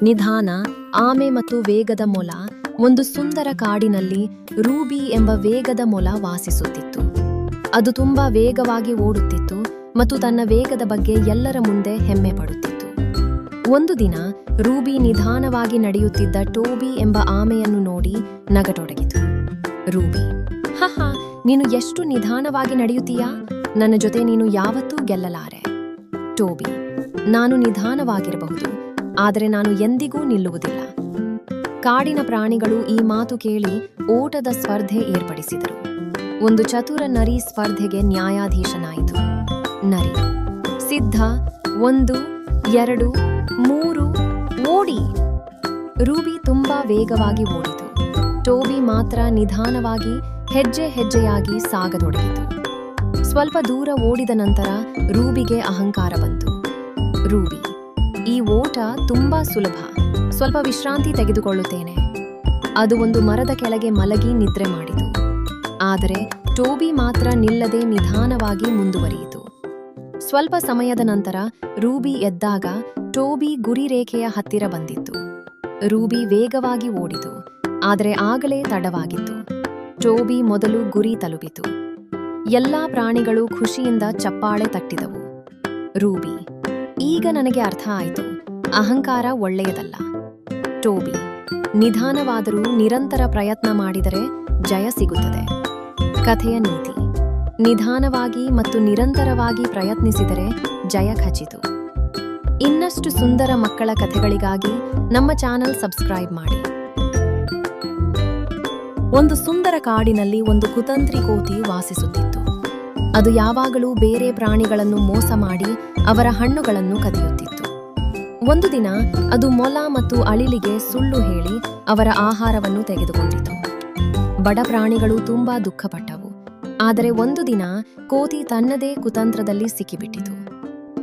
ನಿಧಾನ, ಆಮೆ ಮತ್ತು ವೇಗದ ಮೊಲ. ಒಂದು ಸುಂದರ ಕಾಡಿನಲ್ಲಿ ರೂಬಿ ಎಂಬ ವೇಗದ ಮೊಲ ವಾಸಿಸುತ್ತಿತ್ತು. ಅದು ತುಂಬಾ ವೇಗವಾಗಿ ಓಡುತ್ತಿತ್ತು ಮತ್ತು ತನ್ನ ವೇಗದ ಬಗ್ಗೆ ಎಲ್ಲರ ಮುಂದೆ ಹೆಮ್ಮೆ ಪಡುತ್ತಿತ್ತು. ಒಂದು ದಿನ ರೂಬಿ ನಿಧಾನವಾಗಿ ನಡೆಯುತ್ತಿದ್ದ ಟೋಬಿ ಎಂಬ ಆಮೆಯನ್ನು ನೋಡಿ ನಗತೊಡಗಿತು. ರೂಬಿ, ಹಹ, ನೀನು ಎಷ್ಟು ನಿಧಾನವಾಗಿ ನಡೆಯುತ್ತೀಯಾ? ನನ್ನ ಜೊತೆ ನೀನು ಯಾವತ್ತೂ ಗೆಲ್ಲಲಾರೆ. ಟೋಬಿ, ನಾನು ನಿಧಾನವಾಗಿರಬಹುದು, ಆದರೆ ನಾನು ಎಂದಿಗೂ ನಿಲ್ಲುವುದಿಲ್ಲ. ಕಾಡಿನ ಪ್ರಾಣಿಗಳು ಈ ಮಾತು ಕೇಳಿ ಓಟದ ಸ್ಪರ್ಧೆ ಏರ್ಪಡಿಸಿದರು. ಒಂದು ಚತುರ ನರಿ ಸ್ಪರ್ಧೆಗೆ ನ್ಯಾಯಾಧೀಶನಾಯಿತು. ನರಿ, ಸಿದ್ಧ, 1, 2, 3, ಓಡಿ! ರೂಬಿ ತುಂಬಾ ವೇಗವಾಗಿ ಓಡಿತು. ಟೋಬಿ ಮಾತ್ರ ನಿಧಾನವಾಗಿ ಹೆಜ್ಜೆ ಹೆಜ್ಜೆಯಾಗಿ ಸಾಗತೊಡಗಿತು. ಸ್ವಲ್ಪ ದೂರ ಓಡಿದ ನಂತರ ರೂಬಿಗೆ ಅಹಂಕಾರ ಬಂತು. ರೂಬಿ, ಈ ಓಟ ತುಂಬಾ ಸುಲಭ, ಸ್ವಲ್ಪ ವಿಶ್ರಾಂತಿ ತೆಗೆದುಕೊಳ್ಳುತ್ತೇನೆ. ಅದು ಒಂದು ಮರದ ಕೆಳಗೆ ಮಲಗಿ ನಿದ್ರೆ ಮಾಡಿತು. ಆದರೆ ಟೋಬಿ ಮಾತ್ರ ನಿಲ್ಲದೆ ನಿಧಾನವಾಗಿ ಮುಂದುವರಿಯಿತು. ಸ್ವಲ್ಪ ಸಮಯದ ನಂತರ ರೂಬಿ ಎದ್ದಾಗ ಟೋಬಿ ಗುರಿ ರೇಖೆಯ ಹತ್ತಿರ ಬಂದಿತ್ತು. ರೂಬಿ ವೇಗವಾಗಿ ಓಡಿತು, ಆದರೆ ಆಗಲೇ ತಡವಾಗಿತ್ತು. ಟೋಬಿ ಮೊದಲು ಗುರಿ ತಲುಪಿತು. ಎಲ್ಲಾ ಪ್ರಾಣಿಗಳು ಖುಷಿಯಿಂದ ಚಪ್ಪಾಳೆ ತಟ್ಟಿದವು. ರೂಬಿ, ಈಗ ನನಗೆ ಅರ್ಥ ಆಯಿತು, ಅಹಂಕಾರ ಒಳ್ಳೆಯದಲ್ಲ. ಟೋಬಿ, ನಿಧಾನವಾದರೂ ನಿರಂತರ ಪ್ರಯತ್ನ ಮಾಡಿದರೆ ಜಯ ಸಿಗುತ್ತದೆ. ಕಥೆಯ ನೀತಿ: ನಿಧಾನವಾಗಿ ಮತ್ತು ನಿರಂತರವಾಗಿ ಪ್ರಯತ್ನಿಸಿದರೆ ಜಯ ಖಚಿತ. ಇನ್ನಷ್ಟು ಸುಂದರ ಮಕ್ಕಳ ಕಥೆಗಳಿಗಾಗಿ ನಮ್ಮ ಚಾನೆಲ್ ಸಬ್ಸ್ಕ್ರೈಬ್ ಮಾಡಿ. ಒಂದು ಸುಂದರ ಕಾಡಿನಲ್ಲಿ ಒಂದು ಕುತಂತ್ರಿ ಕೋತಿ ವಾಸಿಸುತ್ತಿತ್ತು. ಅದು ಯಾವಾಗಲೂ ಬೇರೆ ಪ್ರಾಣಿಗಳನ್ನು ಮೋಸ ಮಾಡಿ ಅವರ ಹಣ್ಣುಗಳನ್ನು ಕದಿಯುತ್ತಿತ್ತು. ಒಂದು ದಿನ ಅದು ಮೊಲ ಮತ್ತು ಅಳಿಲಿಗೆ ಸುಳ್ಳು ಹೇಳಿ ಅವರ ಆಹಾರವನ್ನು ತೆಗೆದುಕೊಂಡಿತು. ಬಡ ಪ್ರಾಣಿಗಳು ತುಂಬಾ ದುಃಖಪಟ್ಟವು. ಆದರೆ ಒಂದು ದಿನ ಕೋತಿ ತನ್ನದೇ ಕುತಂತ್ರದಲ್ಲಿ ಸಿಕ್ಕಿಬಿಟ್ಟಿತು.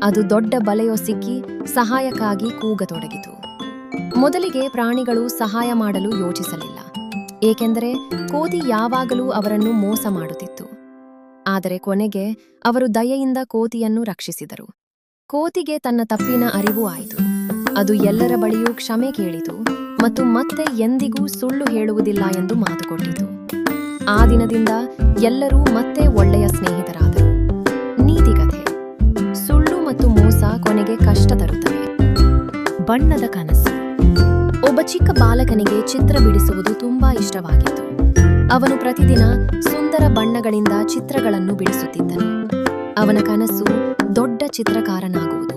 ಅದು ದೊಡ್ಡ ಬಲೆಯೋ ಸಿಕ್ಕಿ ಸಹಾಯಕ್ಕಾಗಿ ಕೂಗತೊಡಗಿತು. ಮೊದಲಿಗೆ ಪ್ರಾಣಿಗಳು ಸಹಾಯ ಮಾಡಲು ಯೋಚಿಸಲಿಲ್ಲ, ಏಕೆಂದರೆ ಕೋತಿ ಯಾವಾಗಲೂ ಅವರನ್ನು ಮೋಸ ಮಾಡುತ್ತಿತ್ತು. ಆದರೆ ಕೊನೆಗೆ ಅವರು ದಯೆಯಿಂದ ಕೋತಿಯನ್ನು ರಕ್ಷಿಸಿದರು. ಕೋತಿಗೆ ತನ್ನ ತಪ್ಪಿನ ಅರಿವು ಆಯಿತು. ಅದು ಎಲ್ಲರ ಬಳಿಯೂ ಕ್ಷಮೆ ಕೇಳಿತು ಮತ್ತು ಮತ್ತೆ ಎಂದಿಗೂ ಸುಳ್ಳು ಹೇಳುವುದಿಲ್ಲ ಎಂದು ಮಾತು ಕೊಟ್ಟಿತು. ಆ ದಿನದಿಂದ ಎಲ್ಲರೂ ಮತ್ತೆ ಒಳ್ಳೆಯ ಸ್ನೇಹಿತರಾದರು. ನೀತಿಕಥೆ: ಸುಳ್ಳು ಮತ್ತು ಮೋಸ ಕೊನೆಗೆ ಕಷ್ಟ ತರುತ್ತವೆ. ಬಣ್ಣದ ಕನಸು: ಒಬ್ಬ ಚಿಕ್ಕ ಬಾಲಕನಿಗೆ ಚಿತ್ರ ಬಿಡಿಸುವುದು ತುಂಬಾ ಇಷ್ಟವಾಗಿತ್ತು. ಅವನು ಪ್ರತಿದಿನ ಸುಂದರ ಬಣ್ಣಗಳಿಂದ ಚಿತ್ರಗಳನ್ನು ಬಿಡಿಸುತ್ತಿದ್ದನು. ಅವನ ಕನಸು ದೊಡ್ಡ ಚಿತ್ರಕಾರನಾಗುವುದು.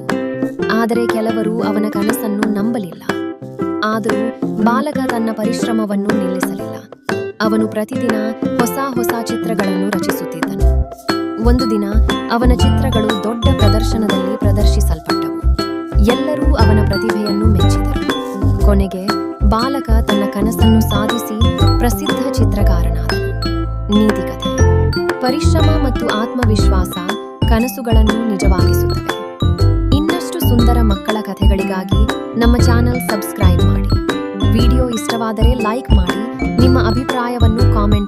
ಆದರೆ ಕೆಲವರು ಅವನ ಕನಸನ್ನು ನಂಬಲಿಲ್ಲ. ಆದರೂ ಬಾಲಕ ತನ್ನ ಪರಿಶ್ರಮವನ್ನು ನಿಲ್ಲಿಸಲಿಲ್ಲ. ಅವನು ಪ್ರತಿದಿನ ಹೊಸ ಹೊಸ ಚಿತ್ರಗಳನ್ನು ರಚಿಸುತ್ತಿದ್ದನು. ಒಂದು ದಿನ ಅವನ ಚಿತ್ರಗಳು ದೊಡ್ಡ ಪ್ರದರ್ಶನದಲ್ಲಿ ಪ್ರದರ್ಶಿಸಲ್ಪಟ್ಟವು. ಎಲ್ಲರೂ ಅವನ ಪ್ರತಿಭೆಯನ್ನು ಮೆಚ್ಚಿದರು. ಕೊನೆಗೆ ಬಾಲಕ ತನ್ನ ಕನಸನ್ನು ಸಾಧಿಸಿ ಪ್ರಸಿದ್ಧ ಚಿತ್ರಕಾರನಾದನು. ನೀತಿಕಥೆ: ಪರಿಶ್ರಮ ಮತ್ತು ಆತ್ಮವಿಶ್ವಾಸ ಕನಸುಗಳನ್ನು ನಿಜವಾಗಿಸುತ್ತವೆ. ಇನ್ನಷ್ಟು ಸುಂದರ ಮಕ್ಕಳ ಕಥೆಗಳಿಗಾಗಿ ನಮ್ಮ ಚಾನೆಲ್ ಸಬ್ಸ್ಕ್ರೈಬ್ ಮಾಡಿ. ವಿಡಿಯೋ ಇಷ್ಟವಾದರೆ ಲೈಕ್ ಮಾಡಿ, ನಿಮ್ಮ ಅಭಿಪ್ರಾಯವನ್ನು ಕಾಮೆಂಟ್